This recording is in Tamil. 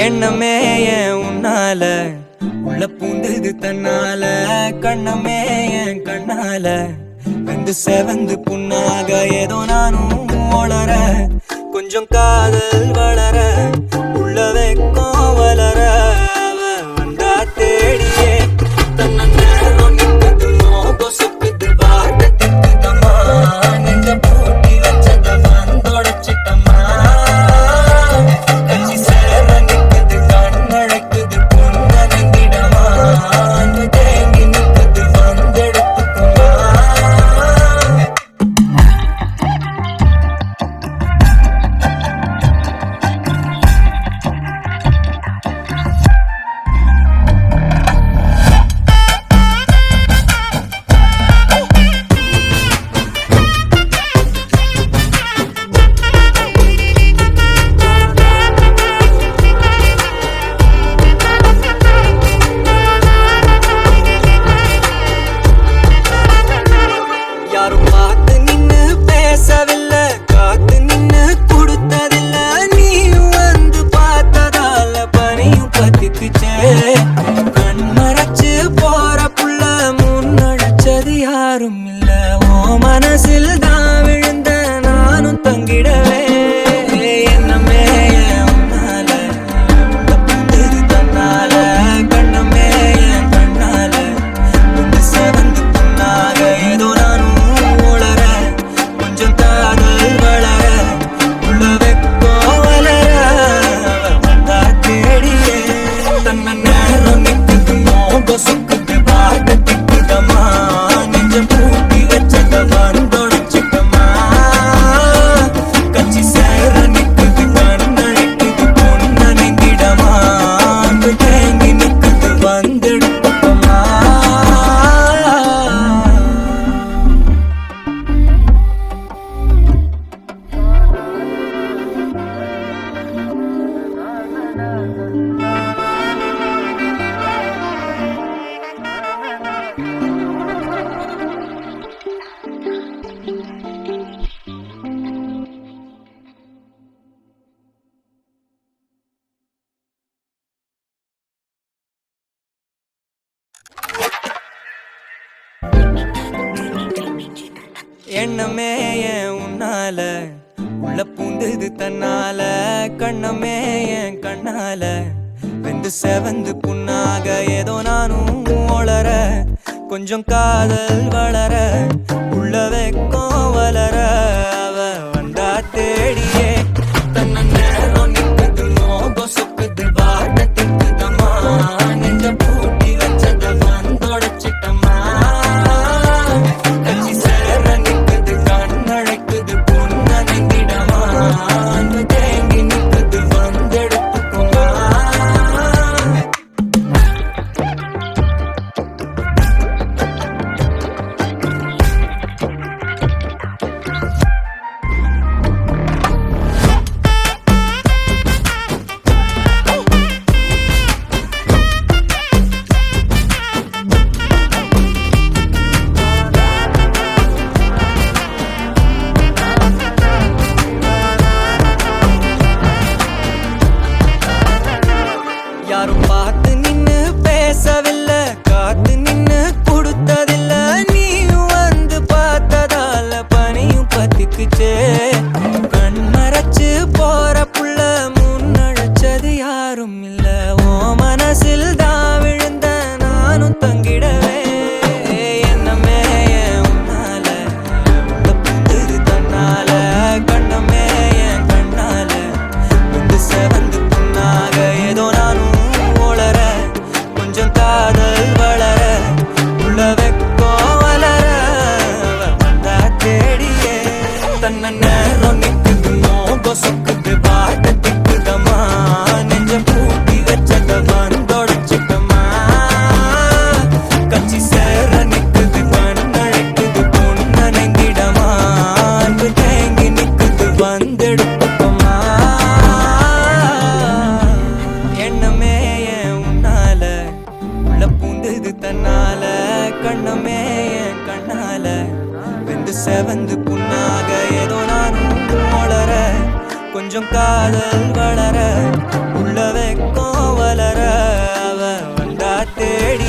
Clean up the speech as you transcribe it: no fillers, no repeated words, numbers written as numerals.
எண்ணமே ஏன் உன்னால உள்ள பூந்தது தன்னால கண்ணமே என் கண்ணால வந்து செவந்து புண்ணாக ஏதோ நானும் வளர கொஞ்சம் காதல் வளர உள்ள வெக்கம் வளர வந்தா தேடியே தன்ன நேரம் நிற்குது மோகம் சுக்குது வார்த்தை திக்குதம்மா நெஞ்ச பூட்டி வச்சத வந்தொடச்சிட்டம்மா கட்சி சேர நிற்குது கண்ணழைக்குது புன்னகிடமா தேங்கி நிற்குது வந்தெடுத்துக்குமா யாரும் பார்த்து நின்னு பேசவில்லை காத்து நின்னு கொடுத்ததில்லை நீயும் வந்து பார்த்ததால பனியும் பத்திக்குச்சே கண் மறைச்சு போற புள்ள முன்னடைச்சது யாரும் இல்ல ஓ மனசில் தான் விழுந்த நானும் தங்கிடவே என்னமே உன்னால புந்தது தன்னால கண்ணமே என் கண்ணால வந்து செவந்து புண்ணாக ஏதோ நானும் உளர கொஞ்சம் காதல் வளர உள்ள வெக்கோ வளர வந்தா தேடியே தன்ன நேரம் நிற்குது மோகம் சுக்குது வார்த்தை திக்குதம்மா நெஞ்சம் பூட்டி வச்சத வந்தொடச்சிட்டம்மா கட்சி சேர நிற்குது கண்ணழைக்குது பொன்னகிடமா தேங்கி நிற்குது வந்தெடுத்துக்கம்மா எண்ணமே ஏன் உன்னால உள்ள பூந்தது தன்னால கண்ணமே என் கண்ணால வெந்து செவந்து புண்ணாக ஏதோ நானும் வளர கொஞ்சம் காதல் வளர உள்ள வெக்கம் வளர வந்தா தேடியே தன்ன நேரம் நிற்குது மோகம் சுக்குது வார்த்தை திக்குதம்மா நெஞ்ச பூட்டி வச்சத வந்தொடச்சிட்டம்மா கட்சி சேர நிற்குது கண்ணழைக்குது புன்னகிடமா தேங்கி நிற்குது வந்தெடுத்துக்குமா யாரும் பார்த்து நின்னு பேசவில்லை காத்து நின்னு கொடுத்ததில்லை நீயும் வந்து பார்த்ததால பனியும் பத்திக்குச்சே கண் மறைச்சு போற புள்ள முன்னழைச்சது யாரும் இல்ல ஓ மனசில் தான் விழுந்த நானும் தங்கிடவே என்னமே உன்னால புந்தது தன்னால கண்ணமே என் கண்ணால வந்து செவந்து புண்ணாக ஏதோ நானும் உளர கொஞ்சம் காதல் வளர உள்ள வெக்கோ வளர வந்தா தேடியே தன்ன நேரம் நிற்குது மோகம் சுக்குது வார்த்தை திக்குதம்மா நெஞ்சம் பூட்டி வச்சத வந்தொடச்சிட்டம்மா கட்சி சேர நிற்குது கண்ணழைக்குது பொன்னகிடமா தேங்கி நிற்குது வந்தெடுத்துக்கம்மா எண்ணமே ஏன் உன்னால உள்ள பூந்தது தன்னால கண்ணமே என் கண்ணால வெந்து செவந்து புண்ணாக ஏதோ நானும் வளர கொஞ்சம் காதல் வளர உள்ள உள்ள வெக்கம் வளர அவ வந்தா தேடி